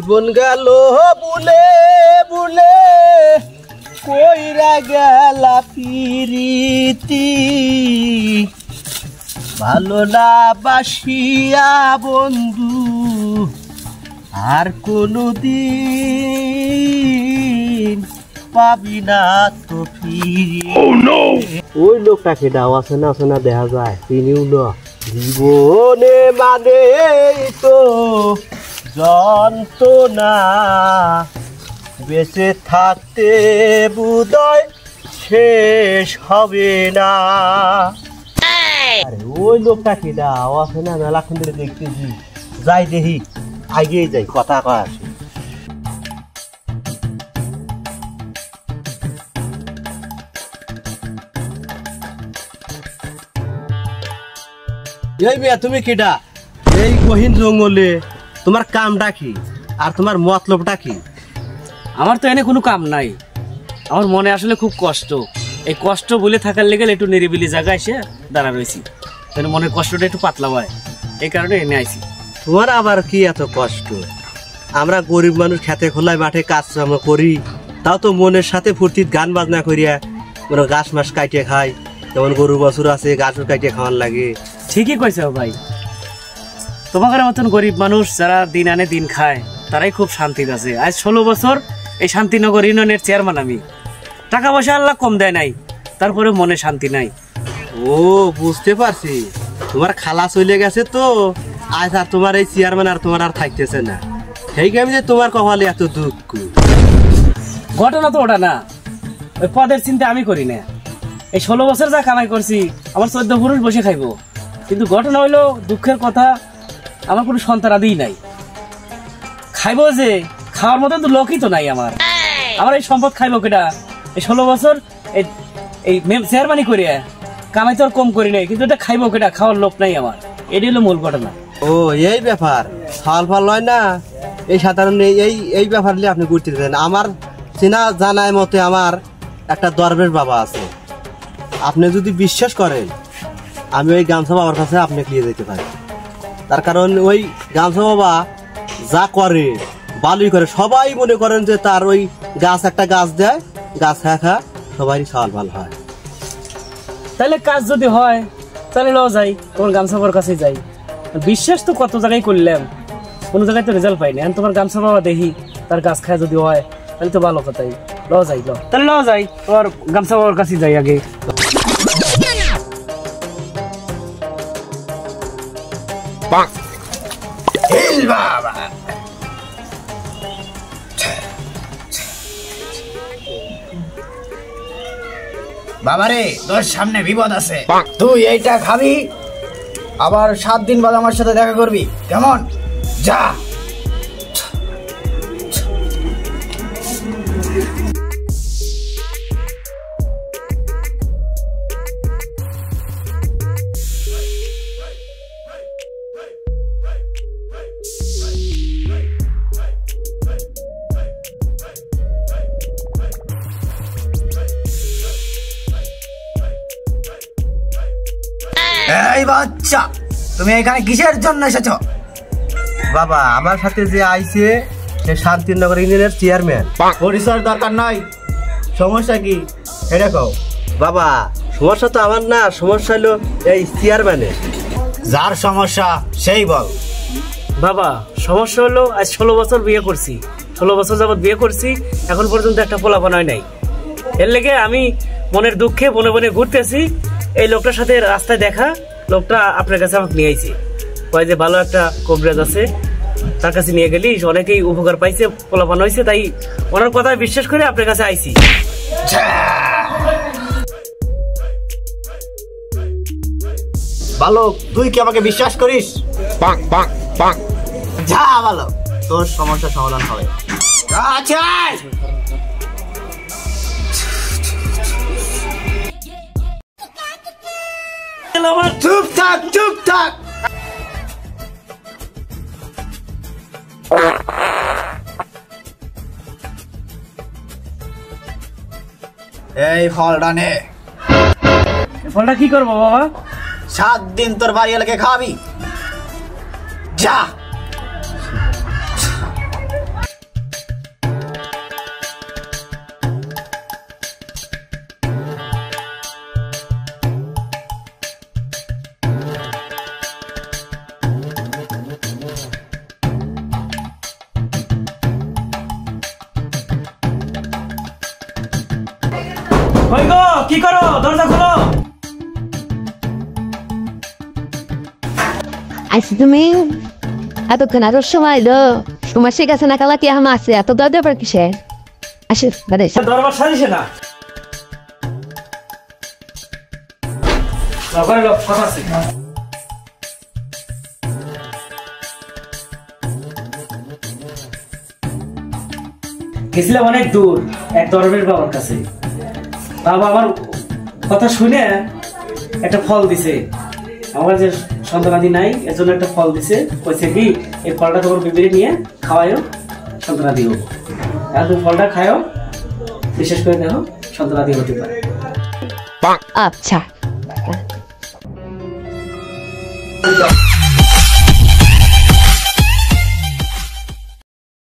জীবন গেল বুলে বুলে কইরা গেলা পিরিতি ভালো না বাসিয়া বন্ধু আর কোনদিন পাবি না তো ফিরে। ওই লোকটাকে দাও আছে না দেখা যায় তিনিও না জীবনে মানে তো যন্ত্রণা বেঁচে থাকতে বোধহয় শেষ হবে না। আরে ওই লোকটাকে দাও আছে না মেলাক্ষণ ধরে দেখতেছি যাই দেখি আগেই যাই কথা কয় আসি। এই মিয়া তুমি কিডা এই গহীন জঙ্গলে তোমার কামটা কি আর তোমার মতলবটা কি? আমার তো এনে কোনো কাম নাই, আমার মনে আসলে খুব কষ্ট। এই কষ্ট বলে থাকার লেগে একটু নিরিবিলি জায়গায় এসে দাঁড়া রয়েছি, মনের কষ্টটা একটু পাতলা হয়, এই কারণে এনে আইছি। তোমার আবার কি এত কষ্ট? আমরা গরিব মানুষ খেতে খোলায় মাঠে কাজ করি, তাও তো মনের সাথে ফুর্তির গান বাজনা করিয়া কোনো গাছ মাছ কাটিয়ে খাই, যেমন গরু বছর আছে গাছও কাটিয়ে খাওয়ার লাগে। ঠিকই কইছো ভাই, তোমাদের মতন গরিব মানুষ যারা দিন আনে দিন খায় তারাই খুব শান্তিতে আছে। আজ 16 বছর এই শান্তিনগর ইউনিয়নের চেয়ারম্যান আমি, টাকা পয়সা আল্লাহ কম দেয় নাই, তারপরে মনে শান্তি নাই। ও বুঝতে পারছি, তোমার খালা চলে গেছে তো আজ আর তোমার এই চেয়ারম্যান আর তোমার আর থাকতেছে না, সেই কারণে যে তোমার কপালে এত দুঃখ। ঘটনা তো ওটা না, ওই পদের চিন্তা আমি করি না। এই 16 বছর যা কামাই করছি আমার 14 পুরুষ বসে খাইবো, কিন্তু ঘটনা হইলো দুঃখের কথা আমার কোনো সন্তান আদিই নাই। খাইবো যে খাওয়ার মতো তো লোকই তো নাই আমার এই সম্পদ খাইবো কেটা? এই 16 বছর এই চেয়ারম্যানই করিয়া কামাই তো আর কম করি নাই, কিন্তু এটা খাইবো কেটা? খাওয়ার লোক নাই আমার, এটাই হলো মূল ঘটনা। ও এই ব্যাপার, ফল ফল হয় না এই সাধারণ এই ব্যাপার নিয়ে আপনি ঘুরতে দেন। আমার চেনা জানায় মতে আমার একটা দরবেশ বাবা আছে, আপনি যদি বিশ্বাস করেন আমি ওই গামছা বাবার কাছে আপনি নিয়ে যেতে পারি। তার কারণ ওই গামছা বাবা যা করে ভালোই করে, সবাই মনে করেন যে তার ওই গাছ একটা গাছ দেয়, গাছ খা সবাই সওয়াল ভালো হয়। তাহলে কাজ যদি হয় তাহলে লও যাই, তোমার গামছা বাবার কাছে যাই। বিশ্বাস তো কত জায়গায় করলাম, কোনো জায়গায় তো রেজাল্ট পাইনি। এখন তোমার গামছা বাবা দেখি তার গাছ খায় যদি হয় তাহলে তো ভালো কথাই, লও যাই তাহলে লও যাই, তোমার গামছা বাবার কাছে যাই আগে। বাবারে তোর সামনে বিপদ আছে, তুই এইটা খাবি, আবার 7 দিন বাদ আমার সাথে দেখা করবি, কেমন? যা। এই বাচ্চা, তুমি এখানে কিসের জন্য এসেছো? বাবা আমার সাথে যে আইছে সে শান্তিনগর ইউনিয়নের চেয়ারম্যান। পরিচয় দরকার নাই, সমস্যা কি এটা কও। বাবা সমস্যা তো আমার না, সমস্যা হলো এই চেয়ারম্যানের। যার সমস্যা সেই বল। বাবা সমস্যা হলো আজ 16 বছর বিয়ে করছি, 16 বছর যাবত বিয়ে করছি, এখন পর্যন্ত একটা পোলাপান হয় নাই। এর লেগে আমি মনের দুঃখে বনে বনে ঘুরতেছি। এই লোকটার সাথে রাস্তায় দেখা, লোকটা আপনার কাছে আমাকে নিয়ে আইছে, কয় যে ভালো একটা কবিরাজ আছে, তার কাছে নিয়ে গেলি অনেকেই উপকার পাইছে, পোলাপান হয়েছে, তাই ওনার কথায় বিশ্বাস করে আপনার কাছে আইছি। ভালো, তুই কি আমাকে বিশ্বাস করিস? যা ভালো, তোর সমস্যা সমাধান হবে। আচ্ছা চুপ থাক, চুপ থাক। এই ফলটা নে। ফলটা কি করবো বাবা? 7 দিন তোর বাড়ি এলাকে খাবি, যা। কই গো কি করো দরজা খোলো আইসি তুমি এতক্ষণ আরো সময় লো তোমার সে গেছে না কালা কি এখন আছে এত দর দেবার কিসে আসে বাদে দরবার সাজিছে না করে লোক কথা আছে গেছিলাম অনেক দূর এক দরবেশ বাবার কাছে বাবা আমার কথা শুনে একটা ফল দিছে আমার যে সন্তানাদি নাই এর জন্য একটা ফল দিছে কইছে কি এই ফলটা তোমার বিবিরে নিয়ে খাওয়াইও সন্তানাদি হোক আর তুমি ফলটা খাও বিশেষ করে দেখো সন্তানাদি হতে পারে আচ্ছা